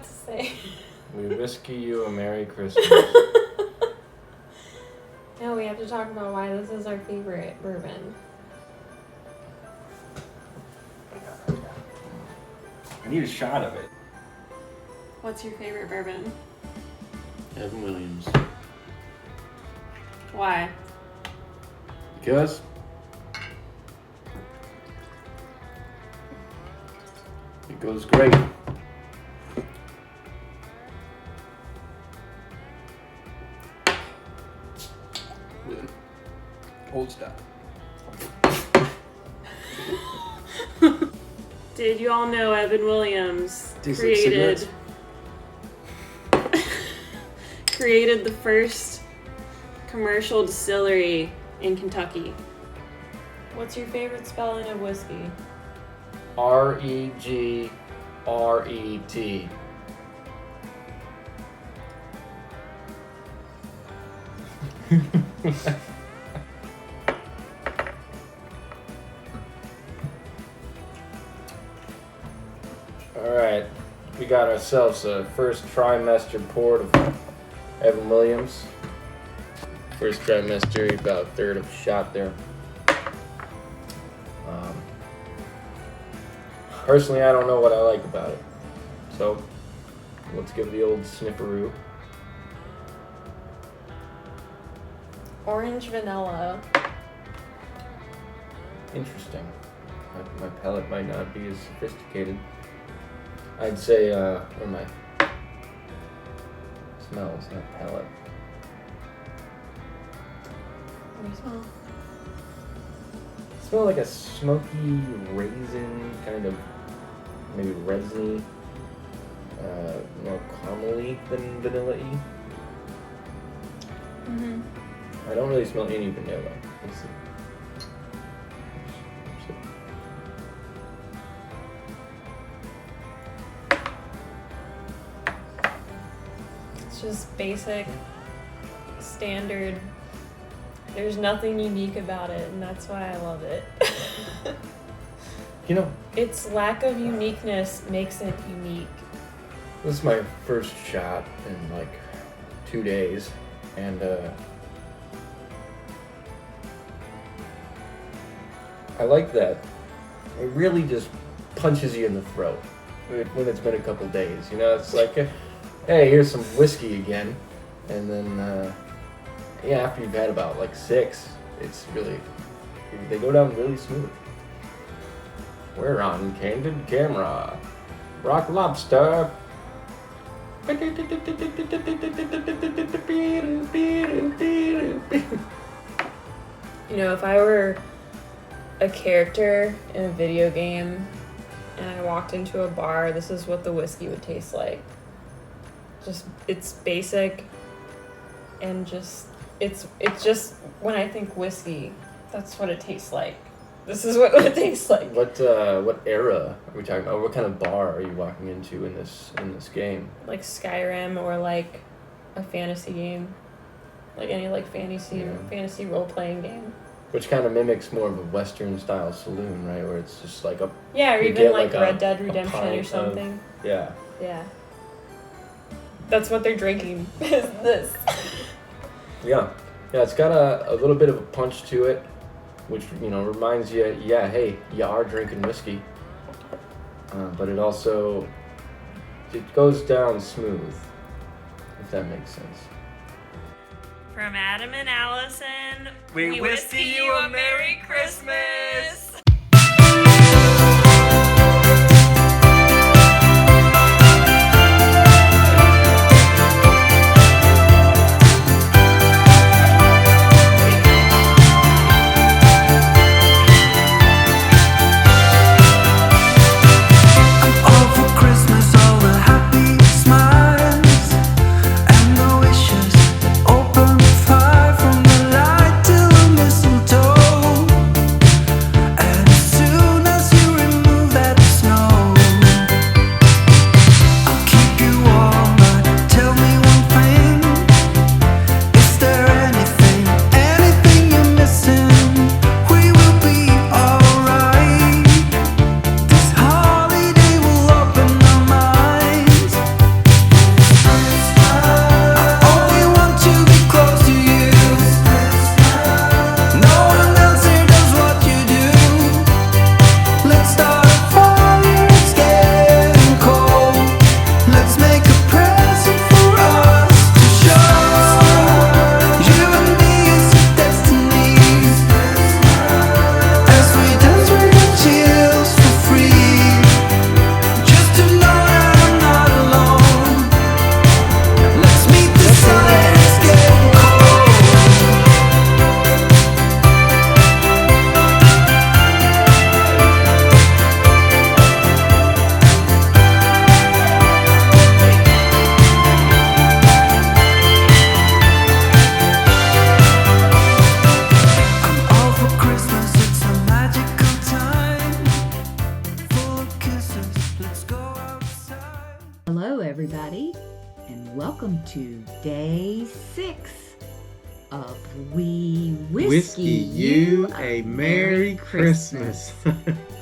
to say. We whiskey you a Merry Christmas. No, we have to talk about why this is our favorite bourbon. I need a shot of it. What's your favorite bourbon? Evan Williams. Why? Because it goes great. With an old style. Did you all know Evan Williams Tastes created the first commercial distillery in Kentucky? What's your favorite spelling of whiskey? Regret. Alright, we got ourselves a first trimester port of Evan Williams. First trimester, about a third of a shot there. Personally, I don't know what I like about it. So, let's give the old snifferoo. Orange vanilla. Interesting. My palate might not be as sophisticated. I'd say, or my smells, not palate. What do you smell? Smell like a smoky raisin, kind of maybe resiny, more caramely than vanilla-y. Mm-hmm. I don't really smell any vanilla. Let's see. It's just basic, standard. There's nothing unique about it, and that's why I love it. You know, Its lack of uniqueness makes it unique. this is my first shot in like 2 days, and I like that. It really just punches you in the throat when it's been a couple days. You know, it's like, hey, here's some whiskey again, and then yeah, after you've had about like 6, it's really, they go down really smooth. We're on candid camera. Rock Lobster. You know, if I were a character in a video game and I walked into a bar, this is what the whiskey would taste like. Just, it's basic and just, it's just, when I think whiskey, that's what it tastes like. This is what it tastes like. What era are we talking about? What kind of bar are you walking into in this game? Like Skyrim or like a fantasy game. Like any like fantasy role-playing game. Which kind of mimics more of a Western style saloon, right? Where it's just like a Yeah, or you even get like like Red a Dead Redemption pint or of- something. yeah. Yeah. That's what they're drinking. Is this. Yeah, it's got a little bit of a punch to it, which, you know, reminds you, yeah, hey, you are drinking whiskey. But it also, it goes down smooth, if that makes sense. From Adam and Allison, We whiskey you a Merry Christmas! Open fire from the light till the mistletoe. Hello, everybody, and welcome to day 6 of We Whiskey You a Merry Christmas.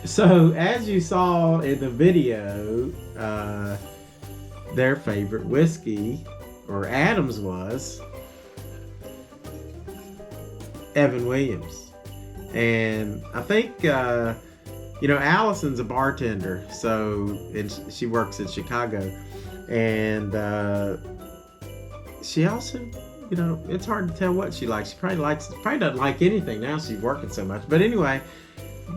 So, as you saw in the video, their favorite whiskey, or Adam's, was Evan Williams. And I think, Allison's a bartender, and she works in Chicago. And she also, it's hard to tell what she likes. She probably doesn't like anything now, she's working so much. But anyway,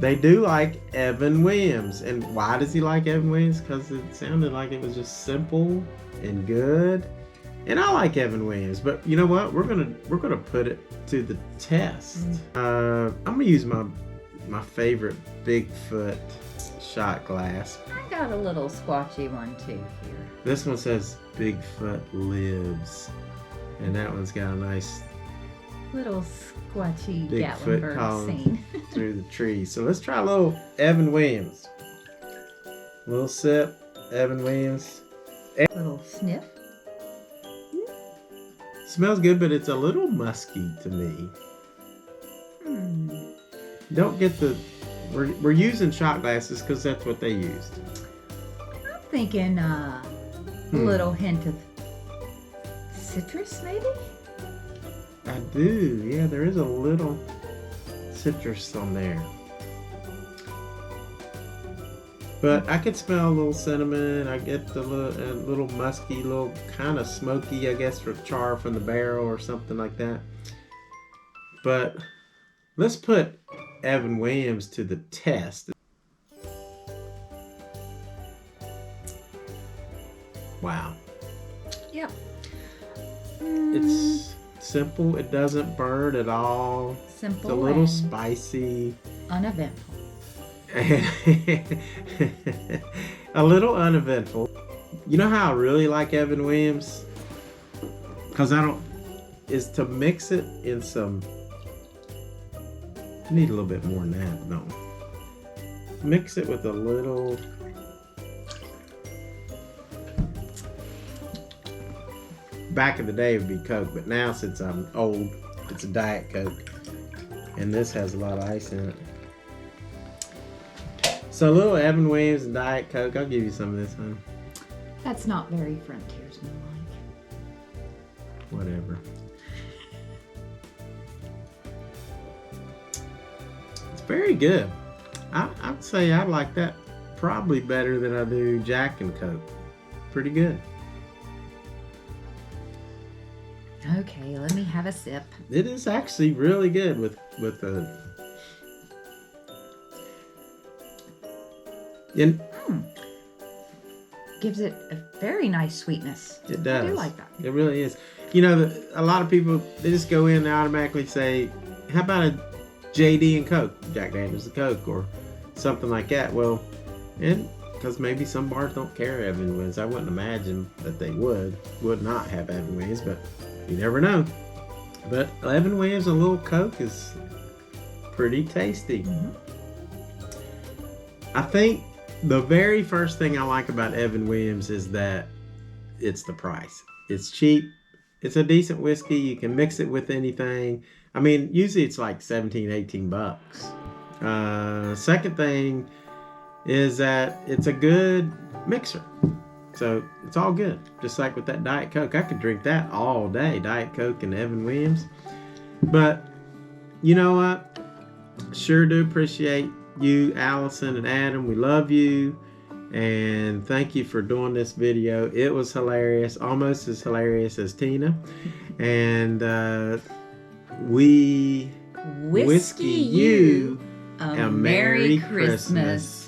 they do like Evan Williams. And why does he like Evan Williams? Because it sounded like it was just simple and good. And I like Evan Williams, but you know what? We're gonna put it to the test. I'm gonna use my favorite Bigfoot shot glass. I got a little squatchy one too here. This one says Bigfoot Lives, and that one's got a nice Little squatchy Bigfoot Gatlinburg calling scene. through the trees. So let's try a little Evan Williams. A little sip, Evan Williams. Little sniff. Smells good, but it's a little musky to me. Don't get we're using shot glasses because that's what they used. I'm thinking a little hint of citrus, maybe? I do, yeah, there is a little citrus on there. But I could smell a little cinnamon. I get a little musky, little kind of smoky, I guess, for char from the barrel or something like that. But let's put Evan Williams to the test. Wow. Yep. It's simple. It doesn't burn at all. Simple. It's a little and spicy. uneventful. A little uneventful. You know how I really like Evan Williams? Because is to mix it in some, I need a little bit more than that, no. Mix it with a little, back in the day it would be Coke, but now since I'm old, it's a Diet Coke. And this has a lot of ice in it. So a little Evan Williams and Diet Coke. I'll give you some of this, honey. That's not very frontiersman-like. Whatever. It's very good. I'd say I like that probably better than I do Jack and Coke. Pretty good. Okay, let me have a sip. It is actually really good with a. Gives it a very nice sweetness. It does. I do like that. It really is. A lot of people, they just go in and automatically say, how about a JD and Coke? Jack Daniels and Coke or something like that. Well, and because maybe some bars don't carry Evan Williams. I wouldn't imagine that they would not have Evan Williams, but you never know. But Evan Williams and a little Coke is pretty tasty. Mm-hmm. I think the very first thing I like about Evan Williams is that it's the price. It's cheap. It's a decent whiskey. You can mix it with anything. I mean, usually it's like 17, 18 bucks. Second thing is that it's a good mixer. So it's all good. Just like with that Diet Coke. I could drink that all day. Diet Coke and Evan Williams. But you know what? Sure do appreciate you, Allison and Adam. We love you. And thank you for doing this video. It was hilarious. Almost as hilarious as Tina. And we Whiskey you a Merry Christmas.